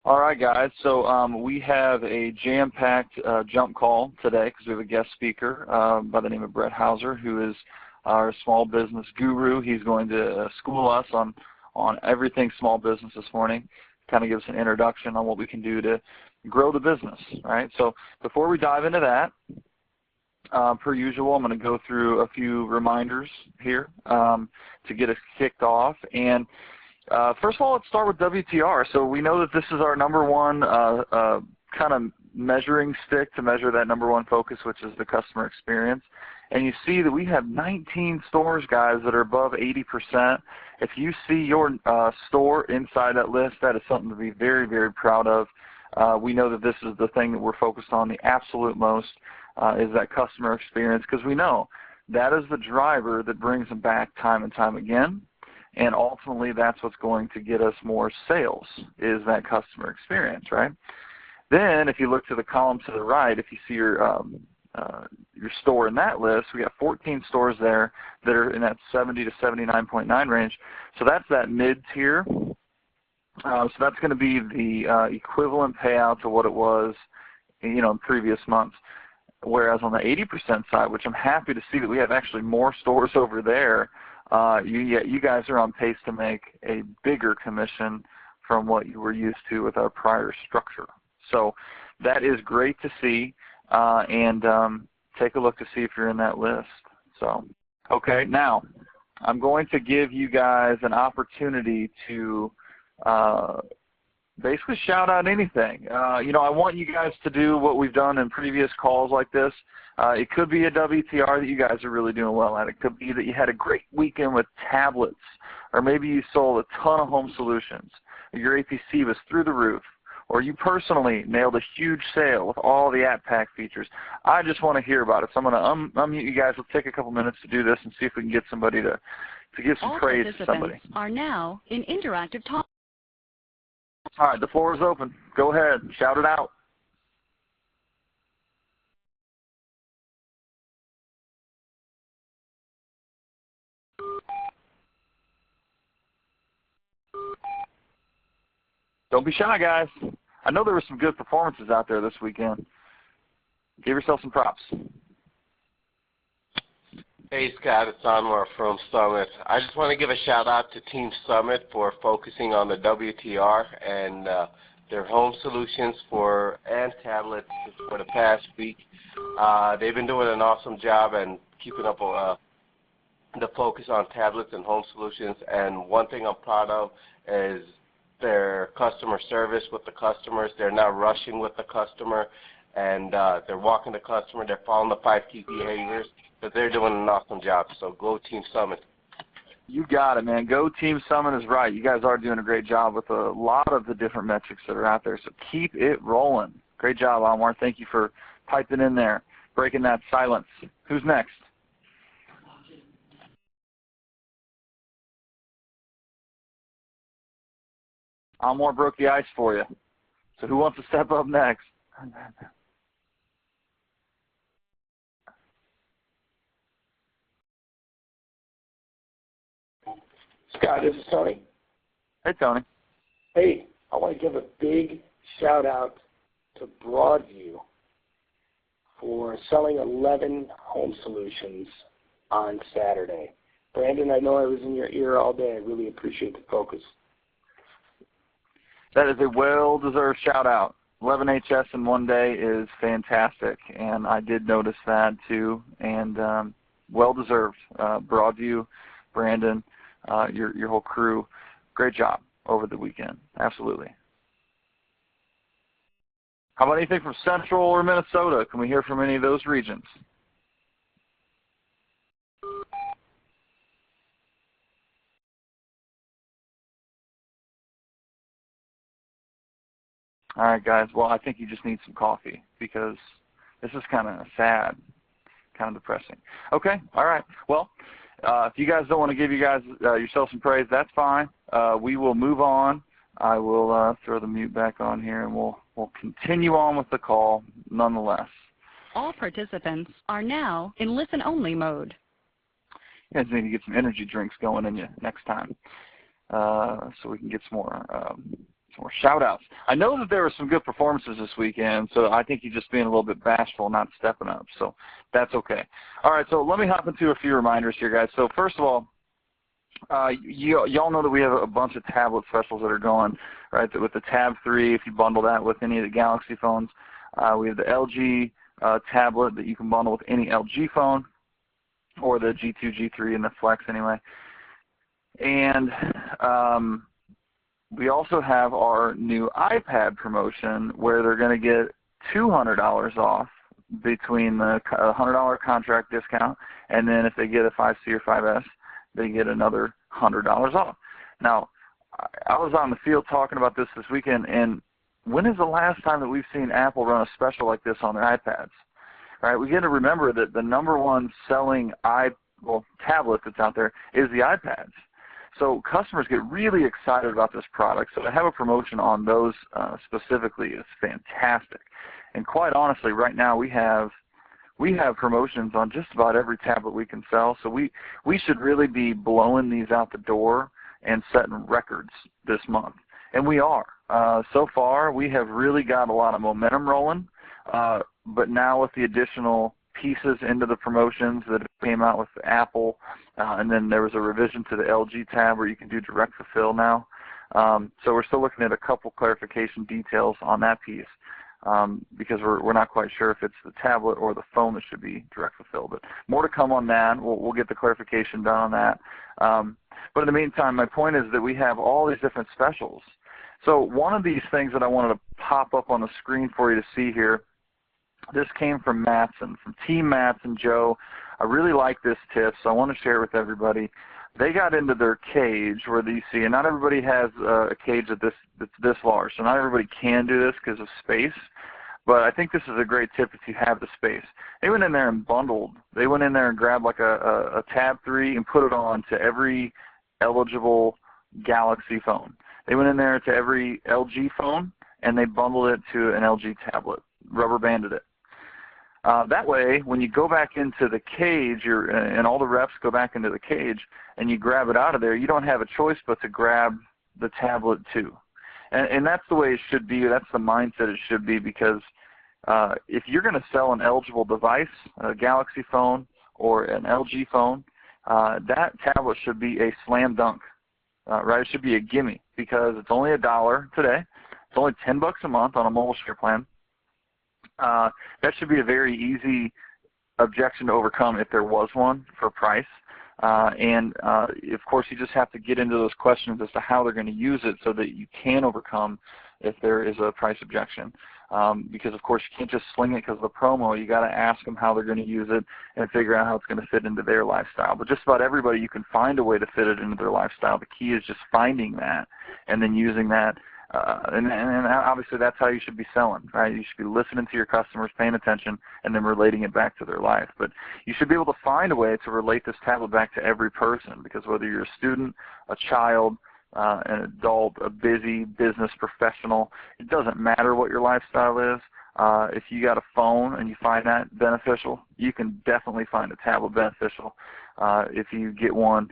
All right, guys. So we have a jam-packed jump call today because we have a guest speaker by the name of Brett Hauser, who is our small business guru. He's going to school us on everything small business this morning, kind of give us an introduction on what we can do to grow the business. Right. So before we dive into that, per usual, I'm going to go through a few reminders here to get us kicked off. And first of all, let's start with WTR. So we know that this is our number one kind of measuring stick to measure that number one focus, which is the customer experience. And you see that we have 19 stores, guys, that are above 80%. If you see your store inside that list, that is something to be very, very proud of. We know that this is the thing that we're focused on the absolute most is that customer experience, because we know that is the driver that brings them back time and time again. And ultimately, that's what's going to get us more sales, is that customer experience, right? Then, if you look to the column to the right, if you see your store in that list, we have 14 stores there that are in that 70 to 79.9 range. So that's that mid-tier. So that's going to be the equivalent payout to what it was, in previous months. Whereas on the 80% side, which I'm happy to see that we have actually more stores over there, you guys are on pace to make a bigger commission from what you were used to with our prior structure. So that is great to see, and take a look to see if you're in that list. So, okay, now I'm going to give you guys an opportunity to basically shout out anything. I want you guys to do what we've done in previous calls like this. It could be a WTR that you guys are really doing well at. It could be that you had a great weekend with tablets, or maybe you sold a ton of home solutions. Your APC was through the roof, or you personally nailed a huge sale with all the app pack features. I just want to hear about it. So I'm going to unmute you guys. We'll take a couple minutes to do this and see if we can get somebody to give some praise to somebody. Are now in interactive talk. All right, the floor is open. Go ahead. Shout it out. Don't be shy, guys. I know there were some good performances out there this weekend. Give yourself some props. Hey, Scott, it's Anwar from Summit. I just want to give a shout-out to Team Summit for focusing on the WTR and their home solutions and tablets for the past week. They've been doing an awesome job and keeping up the focus on tablets and home solutions. And one thing I'm proud of is their customer service with the customers. They're not rushing with the customer, and they're walking the customer. They're following the 5 key behaviors. But they're doing an awesome job, so go Team Summit. You got it, man. Go Team Summit is right. You guys are doing a great job with a lot of the different metrics that are out there, so keep it rolling. Great job, Almar. Thank you for piping in there, breaking that silence. Who's next? Almar broke the ice for you. So who wants to step up next? Scott, this is Tony. Hey, Tony. Hey, I want to give a big shout out to Broadview for selling 11 home solutions on Saturday. Brandon, I know I was in your ear all day. I really appreciate the focus. That is a well-deserved shout-out. 11 HS in one day is fantastic, and I did notice that too, and well-deserved. Broadview, Brandon, your whole crew, great job over the weekend. Absolutely. How about anything from Central or Minnesota? Can we hear from any of those regions? All right, guys. Well, I think you just need some coffee because this is kind of sad, kind of depressing. Okay. All right. Well, if you guys don't want to give yourself some praise, that's fine. We will move on. I will throw the mute back on here, and we'll continue on with the call nonetheless. All participants are now in listen-only mode. You guys need to get some energy drinks going in you next time so we can get some more Some more shout-outs. I know that there were some good performances this weekend, so I think you're just being a little bit bashful, not stepping up. So that's okay. All right, so let me hop into a few reminders here, guys. So first of all, y'all know that we have a bunch of tablet specials that are going, right? With the Tab 3, if you bundle that with any of the Galaxy phones. We have the LG tablet that you can bundle with any LG phone, or the G2, G3, and the Flex anyway. And we also have our new iPad promotion where they're going to get $200 off between the $100 contract discount, and then if they get a 5C or 5S, they get another $100 off. Now, I was on the field talking about this weekend, and when is the last time that we've seen Apple run a special like this on their iPads? Right? We got to remember that the number one selling tablet that's out there is the iPads. So customers get really excited about this product. So to have a promotion on those specifically is fantastic. And quite honestly, right now we have promotions on just about every tablet we can sell. So we should really be blowing these out the door and setting records this month. And we are. So far, we have really got a lot of momentum rolling. But now with the additional pieces into the promotions that came out with Apple, and then there was a revision to the LG tab where you can do direct fulfill now. So we're still looking at a couple clarification details on that piece because we're not quite sure if it's the tablet or the phone that should be direct fulfill. But more to come on that. We'll get the clarification done on that. But in the meantime, my point is that we have all these different specials. So one of these things that I wanted to pop up on the screen for you to see here, this came from Matson, from Team Matson, Joe. I really like this tip, so I want to share it with everybody. They got into their cage where you see, and not everybody has a cage that's this large, so not everybody can do this because of space, but I think this is a great tip if you have the space. They went in there and bundled. They went in there and grabbed like a Tab 3 and put it on to every eligible Galaxy phone. They went in there to every LG phone, and they bundled it to an LG tablet, rubber banded it. That way, when you go back into the cage, and all the reps go back into the cage, and you grab it out of there, you don't have a choice but to grab the tablet too. And that's the way it should be. That's the mindset it should be, because if you're going to sell an eligible device, a Galaxy phone or an LG phone, that tablet should be a slam dunk, right? It should be a gimme because it's only $1 today. It's only $10 a month on a mobile share plan. That should be a very easy objection to overcome if there was one for price. And of course, you just have to get into those questions as to how they're going to use it so that you can overcome if there is a price objection. Because, of course, you can't just sling it because of the promo. You got to ask them how they're going to use it and figure out how it's going to fit into their lifestyle. But just about everybody, you can find a way to fit it into their lifestyle. The key is just finding that and then using that. And obviously that's how you should be selling, right? You should be listening to your customers, paying attention, and then relating it back to their life. But you should be able to find a way to relate this tablet back to every person, because whether you're a student, a child, an adult, a busy business professional, it doesn't matter what your lifestyle is. If you got a phone and you find that beneficial, you can definitely find a tablet beneficial if you get one,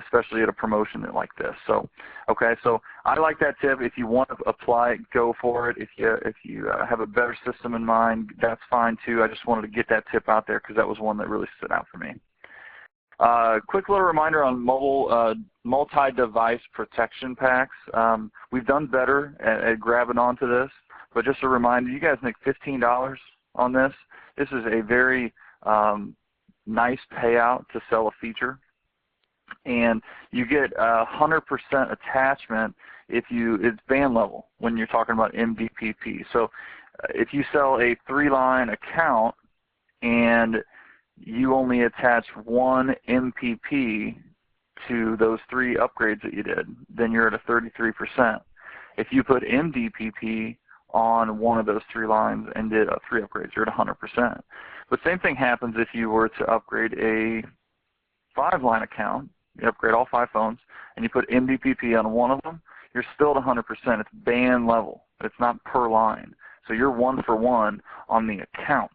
especially at a promotion like this. So, okay, so I like that tip. If you want to apply it, go for it. If you have a better system in mind, that's fine too. I just wanted to get that tip out there because that was one that really stood out for me. Quick little reminder on mobile multi-device protection packs. We've done better at grabbing onto this, but just a reminder, you guys make $15 on this. This is a very nice payout to sell a feature. And you get 100% attachment if it's band level when you're talking about MDPP. So if you sell a 3-line account and you only attach one MPP to those 3 upgrades that you did, then you're at a 33%. If you put MDPP on one of those 3 lines and did 3 upgrades, you're at 100%. But same thing happens if you were to upgrade a 5-line account. You upgrade all 5 phones, and you put MDPP on one of them, you're still at 100%. It's band level. It's not per line. So you're 1 for 1 on the account.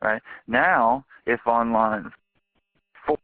Right? Now, if on line 4,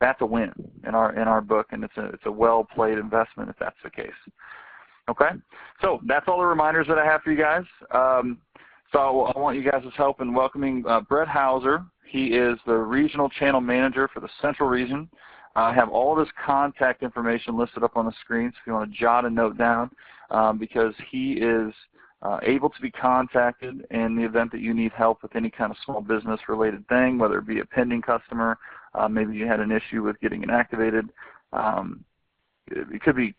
that's a win in our book, and it's a well-played investment if that's the case. Okay, so that's all the reminders that I have for you guys. So I want you guys' help in welcoming Brett Hauser. He is the Regional Channel Manager for the Central Region. I have all of his contact information listed up on the screen, so if you want to jot a note down, because he is able to be contacted in the event that you need help with any kind of small business related thing, whether it be a pending customer, maybe you had an issue with getting it activated. It could be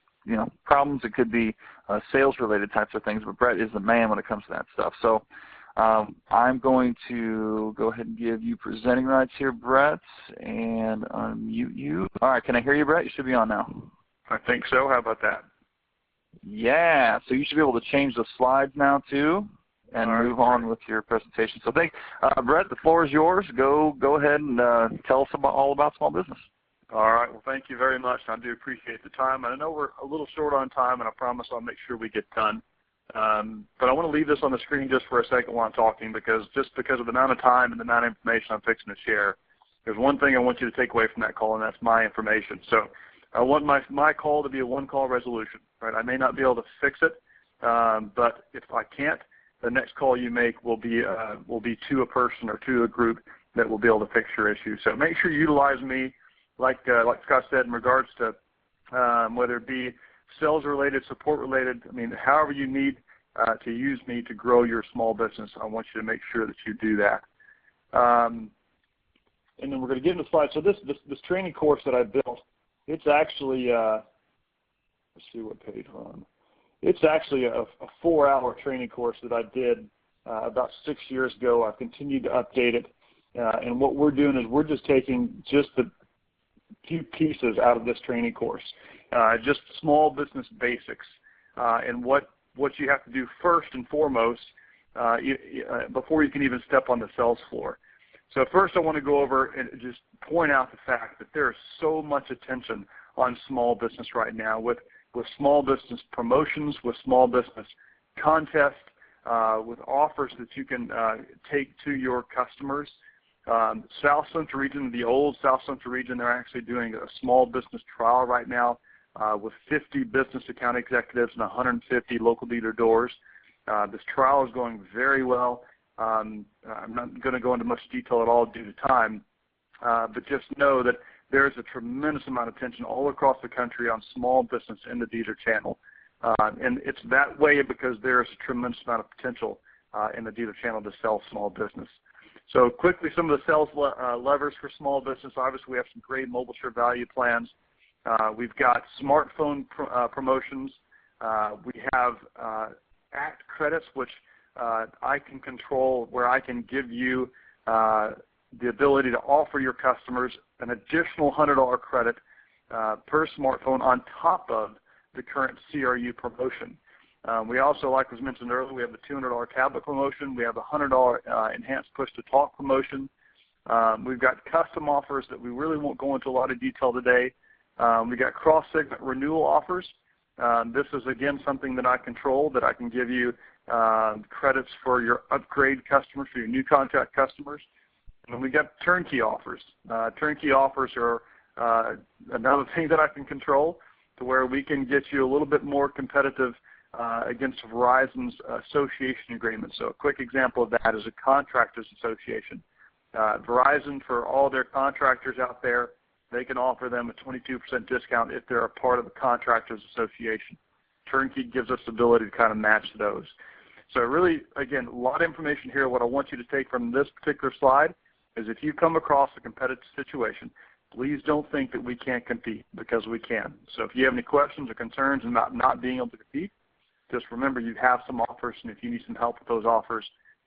problems, it could be sales related types of things, but Brett is the man when it comes to that stuff. So I'm going to go ahead and give you presenting rights here, Brett, and unmute you. All right, can I hear you, Brett? You should be on now. I think so. How about that? Yeah, so you should be able to change the slides now too and move on with your presentation. So Brett, the floor is yours. Go ahead and tell us all about small business. All right. Well, thank you very much. I do appreciate the time. I know we're a little short on time, and I promise I'll make sure we get done. But I want to leave this on the screen just for a second while I'm talking, because of the amount of time and the amount of information I'm fixing to share, there's one thing I want you to take away from that call, and that's my information. So I want my call to be a one-call resolution. Right? I may not be able to fix it, but if I can't, the next call you make will be to a person or to a group that will be able to fix your issue. So make sure you utilize me, like Scott said, in regards to whether it be sales-related, support-related, however you need to use me to grow your small business, I want you to make sure that you do that. And then we're going to get into the slides. So this training course that I built, it's actually, let's see what page we're on. It's actually a 4-hour training course that I did about 6 years ago. I've continued to update it. And what we're doing is we're just taking just the few pieces out of this training course, just small business basics, and what you have to do first and foremost before you can even step on the sales floor. So first I want to go over and just point out the fact that there is so much attention on small business right now with small business promotions, with small business contests, with offers that you can take to your customers. South Central Region, the old South Central Region, they're actually doing a small business trial right now with 50 business account executives and 150 local dealer doors. This trial is going very well. I'm not going to go into much detail at all due to time, but just know that there is a tremendous amount of attention all across the country on small business in the dealer channel. And it's that way because there is a tremendous amount of potential in the dealer channel to sell small business. So quickly, some of the sales levers for small business. Obviously, we have some great mobile share value plans. We've got smartphone promotions. We have ACT credits, which I can control, where I can give you the ability to offer your customers an additional $100 credit per smartphone on top of the current CRU promotion. We also, like was mentioned earlier, we have the $200 tablet promotion. We have the $100 enhanced push-to-talk promotion. We've got custom offers that we really won't go into a lot of detail today. We got cross-segment renewal offers. This is, again, something that I control, that I can give you credits for your upgrade customers, for your new contract customers. And we got turnkey offers. Turnkey offers are another thing that I can control, to where we can get you a little bit more competitive against Verizon's association agreement. So a quick example of that is a contractors association. Verizon, for all their contractors out there, they can offer them a 22% discount if they're a part of the contractors association. Turnkey gives us the ability to kind of match those. So really, again, a lot of information here. What I want you to take from this particular slide is, if you come across a competitive situation, please don't think that we can't compete, because we can. So if you have any questions or concerns about not being able to compete, just remember you have some offers, and if you need some help with those offers,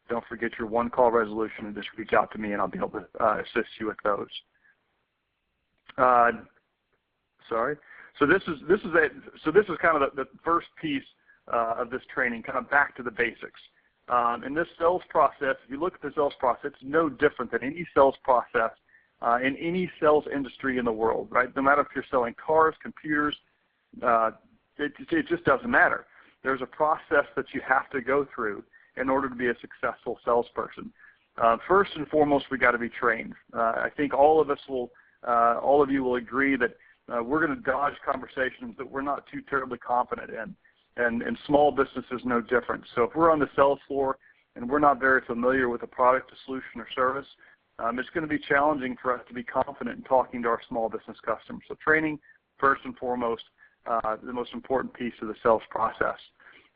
don't forget your one-call resolution and just reach out to me, and I'll be able to assist you with those. So this is kind of the first piece of this training, kind of back to the basics. In this sales process, if you look at the sales process, it's no different than any sales process in any sales industry in the world, right? No matter if you're selling cars, computers, it just doesn't matter. There's a process that you have to go through in order to be a successful salesperson. First and foremost, we got to be trained. I think all of us will all of you will agree that we're going to dodge conversations that we're not too terribly confident in. And small business is no different. So if we're on the sales floor and we're not very familiar with a product, a solution, or service, it's going to be challenging for us to be confident in talking to our small business customers. So training, first and foremost, the most important piece of the sales process.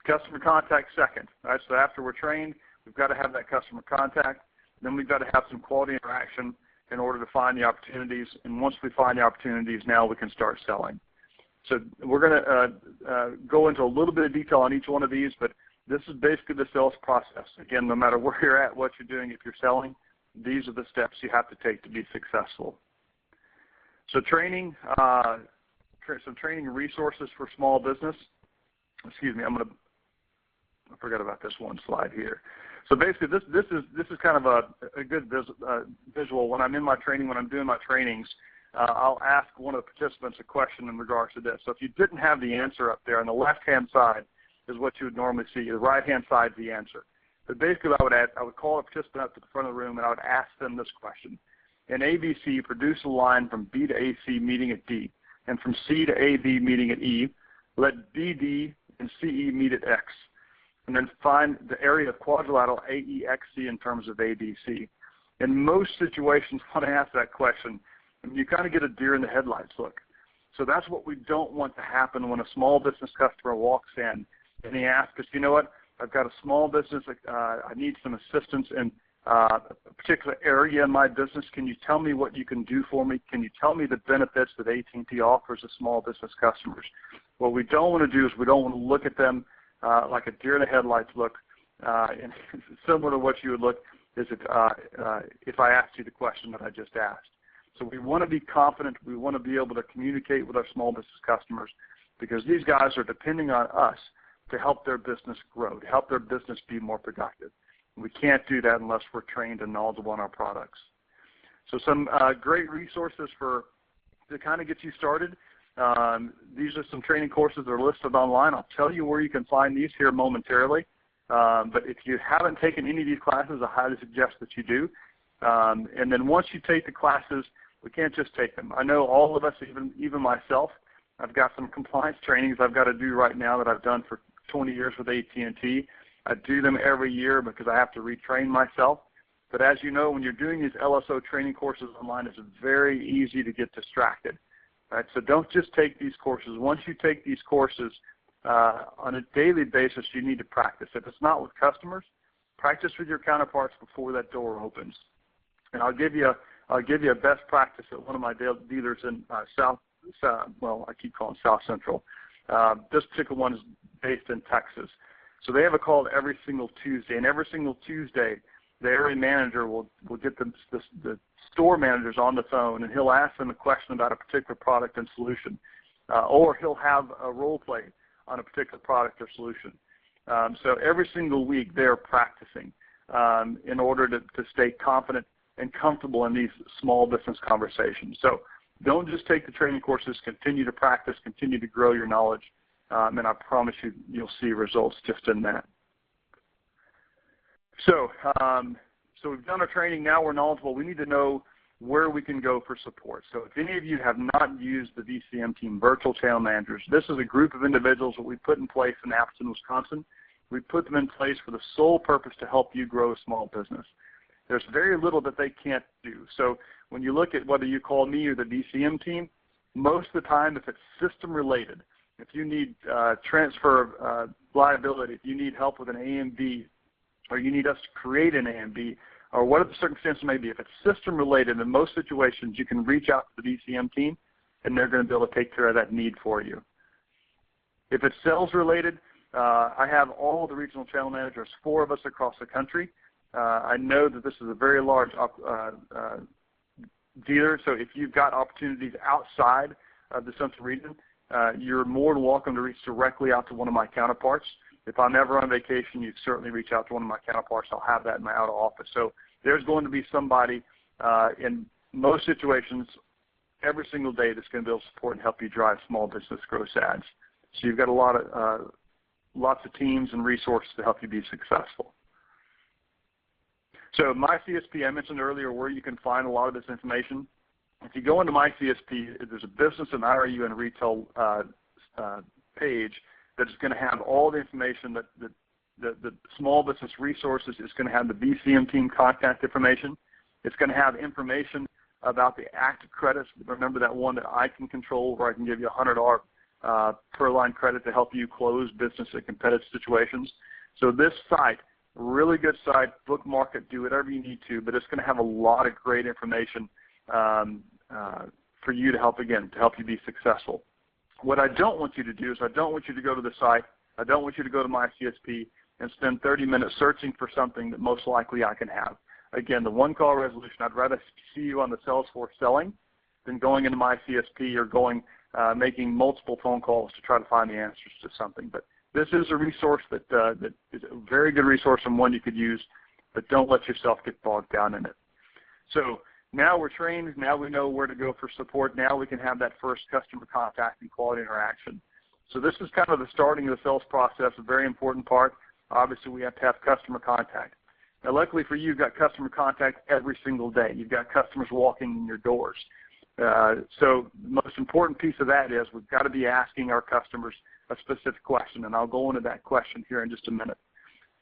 Customer contact second. All right, so after we're trained, we've got to have that customer contact. Then we've got to have some quality interaction in order to find the opportunities. And once we find the opportunities, now we can start selling. So we're going to go into a little bit of detail on each one of these, but this is basically the sales process. Again, no matter where you're at, what you're doing, if you're selling, these are the steps you have to take to be successful. So training, some training resources for small business. Excuse me, I forgot about this one slide here. So basically, this is kind of a good visual. When I'm in my training, when I'm doing my trainings, I'll ask one of the participants a question in regards to this. So if you didn't have the answer up there, on the left-hand side is what you would normally see. The right-hand side is the answer. But basically, I would call a participant up to the front of the room, and I would ask them this question. In ABC, produce a line from B to AC meeting at D, and from C to AB meeting at E. Let BD and CE meet at X. And then find the area of quadrilateral AEXC in terms of ABC. In most situations, when I ask that question, you kind of get a deer in the headlights look. So that's what we don't want to happen when a small business customer walks in and he asks us, you know what, I've got a small business, I need some assistance in a particular area in my business. Can you tell me what you can do for me? Can you tell me the benefits that AT&T offers to small business customers? What we don't want to do is we don't want to look at them like a deer in the headlights look, and similar to what you would look is if I asked you the question that I just asked. So we want to be confident. We want to be able to communicate with our small business customers because these guys are depending on us to help their business grow, to help their business be more productive. We can't do that unless we're trained and knowledgeable on our products. So some great resources to kind of get you started. These are some training courses that are listed online. I'll tell you where you can find these here momentarily. But if you haven't taken any of these classes, I highly suggest that you do. And then once you take the classes, we can't just take them. I know all of us, even myself, I've got some compliance trainings I've got to do right now that I've done for 20 years with AT&T. I do them every year because I have to retrain myself. But as you know, when you're doing these LSO training courses online, it's very easy to get distracted. Right? So don't just take these courses. Once you take these courses on a daily basis, you need to practice. If it's not with customers, practice with your counterparts before that door opens. And I'll give you a best practice at one of my dealers in I keep calling South Central. This particular one is based in Texas. So they have a call every single Tuesday, and every single Tuesday, the area manager will get the store managers on the phone, and he'll ask them a question about a particular product and solution, or he'll have a role play on a particular product or solution. So every single week they're practicing in order to stay confident and comfortable in these small business conversations. So don't just take the training courses, continue to practice, continue to grow your knowledge, and I promise you'll see results just in that. So we've done our training, now we're knowledgeable. We need to know where we can go for support. So if any of you have not used the VCM team, Virtual Channel Managers, this is a group of individuals that we put in place in Appleton, Wisconsin. We put them in place for the sole purpose to help you grow a small business. There's very little that they can't do. So when you look at whether you call me or the VCM team, most of the time if it's system related, if you need transfer liability, if you need help with an AMB, or you need us to create an AMB, or whatever the circumstances may be, if it's system related, in most situations you can reach out to the VCM team and they're going to be able to take care of that need for you. If it's sales related, I have all the regional channel managers, 4 of us across the country. I know that this is a very large dealer, so if you've got opportunities outside of the central region, you're more than welcome to reach directly out to one of my counterparts. If I'm ever on vacation, you certainly reach out to one of my counterparts. I'll have that in my outer office. So there's going to be somebody in most situations every single day that's going to be able to support and help you drive small business gross ads. So you've got lots of teams and resources to help you be successful. So my CSP, I mentioned earlier where you can find a lot of this information. if you go into My CSP, there's a business and IRU and retail page that is going to have all the information that the small business resources. Is going to have the BCM team contact information. It's going to have information about the active credits. Remember that one that I can control, where I can give you $100 per line credit to help you close business in competitive situations. So this site, really good site, bookmark it, do whatever you need to, but it's going to have a lot of great information for you to help you be successful. What I don't want you to do is I don't want you to go to the site, I don't want you to go to My CSP and spend 30 minutes searching for something that most likely I can have. Again, the one-call resolution, I'd rather see you on the Salesforce selling than going into My CSP or making multiple phone calls to try to find the answers to something. But this is a resource that is a very good resource and one you could use, but don't let yourself get bogged down in it. So now we're trained. Now we know where to go for support. Now we can have that first customer contact and quality interaction. So this is kind of the starting of the sales process, a very important part. Obviously, we have to have customer contact. Now, luckily for you, you've got customer contact every single day. You've got customers walking in your doors. So the most important piece of that is we've got to be asking our customers a specific question, and I'll go into that question here in just a minute.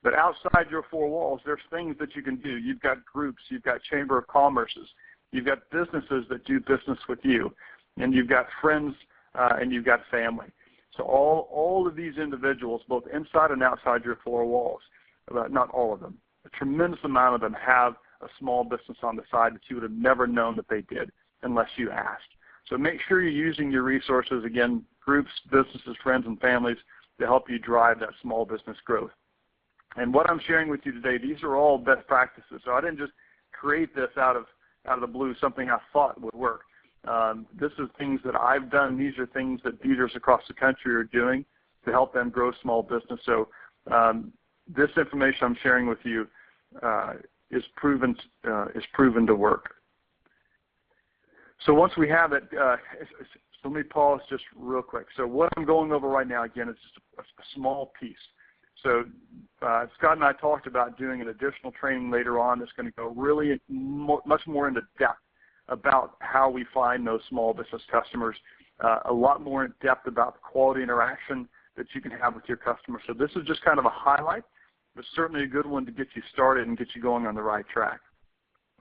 But outside your four walls, there's things that you can do. You've got groups, you've got Chamber of Commerces, you've got businesses that do business with you, and you've got friends and you've got family. So all of these individuals, both inside and outside your four walls, not all of them, a tremendous amount of them have a small business on the side that you would have never known that they did unless you asked. So make sure you're using your resources, again, groups, businesses, friends, and families, to help you drive that small business growth. And what I'm sharing with you today, these are all best practices. So I didn't just create this out of the blue, something I thought would work. This is things that I've done. These are things that dealers across the country are doing to help them grow small business. So this information I'm sharing with you is proven to work. So once we have it, so let me pause just real quick. So what I'm going over right now, again, is just a small piece. So Scott and I talked about doing an additional training later on that's going to go really much more into depth about how we find those small business customers, a lot more in depth about the quality interaction that you can have with your customers. So this is just kind of a highlight, but certainly a good one to get you started and get you going on the right track.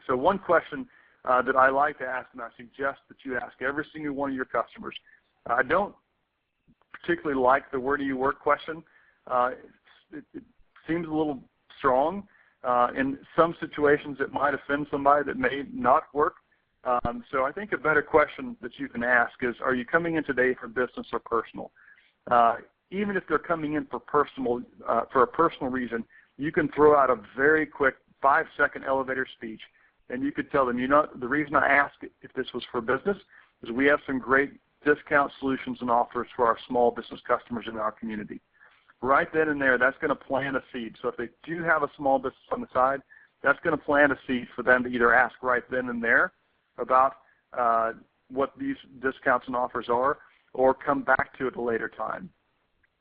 So one question that I like to ask, and I suggest that you ask every single one of your customers. I don't particularly like the where do you work question. It seems a little strong. In some situations, it might offend somebody that may not work. So I think a better question that you can ask is, are you coming in today for business or personal? Even if they're coming in for a personal reason, you can throw out a very quick 5-second elevator speech, and you could tell them, the reason I asked if this was for business is we have some great discount solutions and offers for our small business customers in our community. Right then and there, that's going to plant a seed. So if they do have a small business on the side, that's going to plant a seed for them to either ask right then and there about what these discounts and offers are, or come back to it at a later time.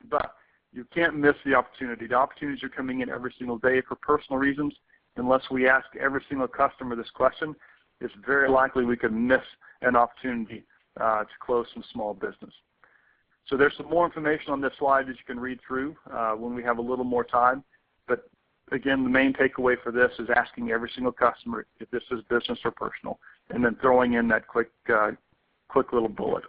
But you can't miss the opportunity. The opportunities are coming in every single day for personal reasons. Unless we ask every single customer this question, it's very likely we could miss an opportunity to close some small business. So there's some more information on this slide that you can read through when we have a little more time. But again, the main takeaway for this is asking every single customer if this is business or personal, and then throwing in that quick little bullet.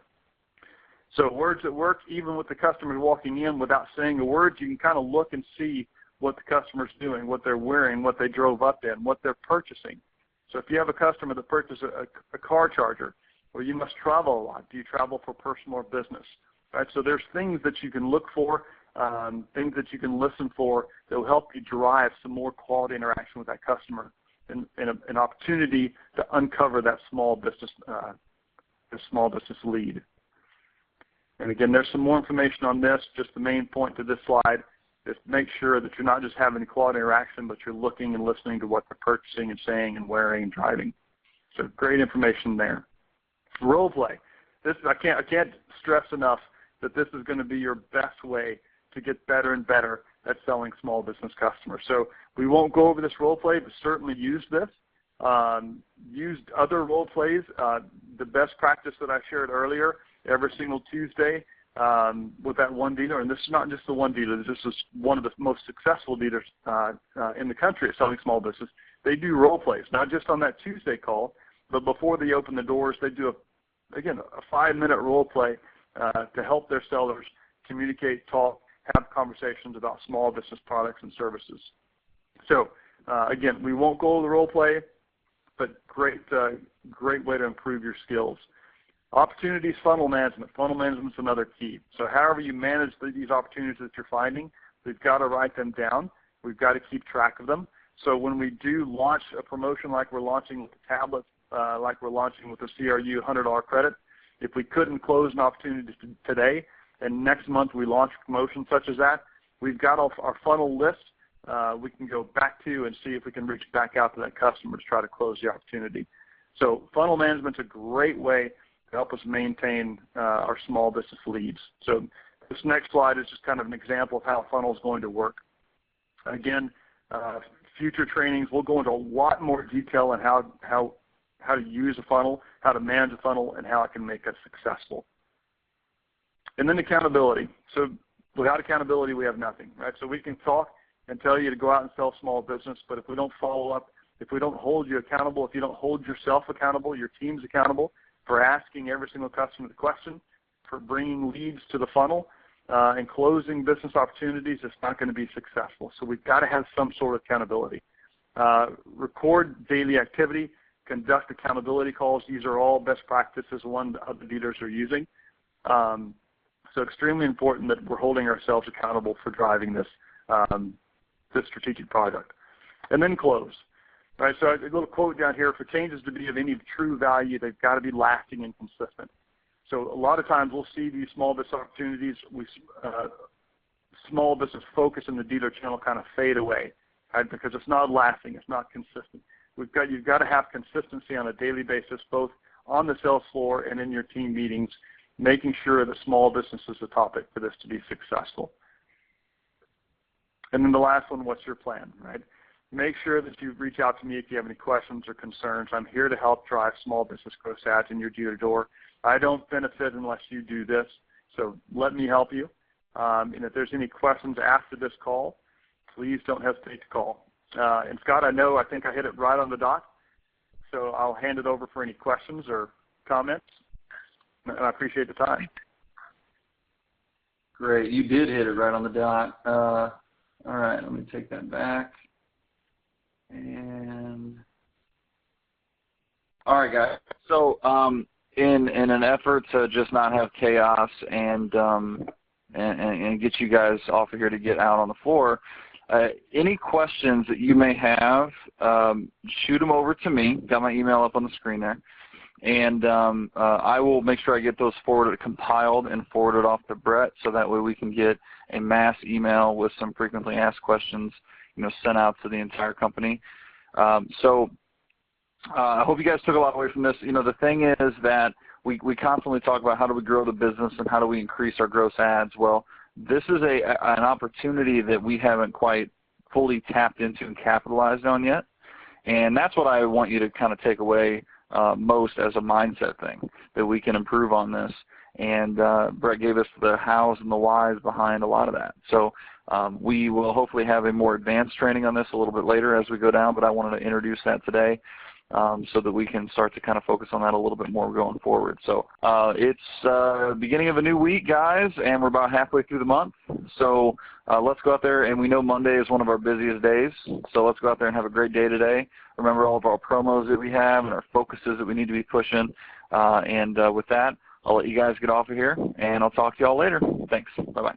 So words that work, even with the customers walking in without saying a word, you can kind of look and see what the customer's doing, what they're wearing, what they drove up in, what they're purchasing. So if you have a customer that purchases a car charger, well, you must travel a lot. Do you travel for personal or business? Right? So there's things that you can look for, things that you can listen for that will help you drive some more quality interaction with that customer, and an opportunity to uncover that small business lead. And again, there's some more information on this. Just the main point to this slide is make sure that you're not just having quality interaction, but you're looking and listening to what they're purchasing and saying and wearing and driving. So great information there. Role play. I can't stress enough that this is going to be your best way to get better and better at selling small business customers. So we won't go over this role play, but certainly use this. Use other role plays. the best practice that I shared earlier, every single Tuesday with that one dealer, and this is not just the one dealer, this is one of the most successful dealers in the country at selling small business. They do role plays, not just on that Tuesday call, but before they open the doors, they do, a 5-minute role play to help their sellers communicate, talk, have conversations about small business products and services. So, again, we won't go over the role play, but great way to improve your skills. Opportunities, funnel management. Funnel management is another key. So however you manage these opportunities that you're finding, we've got to write them down. We've got to keep track of them. So when we do launch a promotion like we're launching with the tablet, like we're launching with the CRU $100 credit, if we couldn't close an opportunity today and next month we launch a promotion such as that, we've got our funnel list. We can go back to and see if we can reach back out to that customer to try to close the opportunity. So funnel management is a great way to help us maintain our small business leads. So this next slide is just kind of an example of how a funnel is going to work. Again, future trainings, we'll go into a lot more detail on how to use a funnel, how to manage a funnel, and how it can make us successful. And then accountability. So without accountability, we have nothing, right? So we can talk and tell you to go out and sell small business, but if we don't follow up, if we don't hold you accountable, if you don't hold yourself accountable, your team's accountable for asking every single customer the question, for bringing leads to the funnel, and closing business opportunities, it's not going to be successful. So we've got to have some sort of accountability. Record daily activity, conduct accountability calls. These are all best practices one of the dealers are using. So extremely important that we're holding ourselves accountable for driving this strategic product. And then close. All right, so a little quote down here: for changes to be of any true value, they've got to be lasting and consistent. So a lot of times we'll see these small business opportunities, small business focus in the dealer channel kind of fade away, right, because it's not lasting, it's not consistent. You've got to have consistency on a daily basis, both on the sales floor and in your team meetings, making sure that small business is the topic for this to be successful. And then the last one, what's your plan, right? Make sure that you reach out to me if you have any questions or concerns. I'm here to help drive small business gross ads in your dealer door. I don't benefit unless you do this, so let me help you. And if there's any questions after this call, please don't hesitate to call. And Scott, I think I hit it right on the dot, so I'll hand it over for any questions or comments, and I appreciate the time. Great. You did hit it right on the dot. All right, let me take that back. And all right, guys. So in an effort to just not have chaos and get you guys off of here to get out on the floor, any questions that you may have, shoot them over to me. Got my email up on the screen there. And I will make sure I get those compiled and forwarded off to Brett, so that way we can get a mass email with some frequently asked questions, sent out to the entire company. So I hope you guys took a lot away from this. The thing is that we constantly talk about how do we grow the business and how do we increase our gross ads. Well, this is an opportunity that we haven't quite fully tapped into and capitalized on yet. And that's what I want you to kind of take away most as a mindset thing, that we can improve on this. And Brett gave us the hows and the whys behind a lot of that. So we will hopefully have a more advanced training on this a little bit later as we go down, but I wanted to introduce that today so that we can start to kind of focus on that a little bit more going forward. So it's the beginning of a new week, guys, and we're about halfway through the month. So let's go out there, and we know Monday is one of our busiest days, so let's go out there and have a great day today. Remember all of our promos that we have and our focuses that we need to be pushing. And with that, I'll let you guys get off of here, and I'll talk to you all later. Thanks. Bye-bye.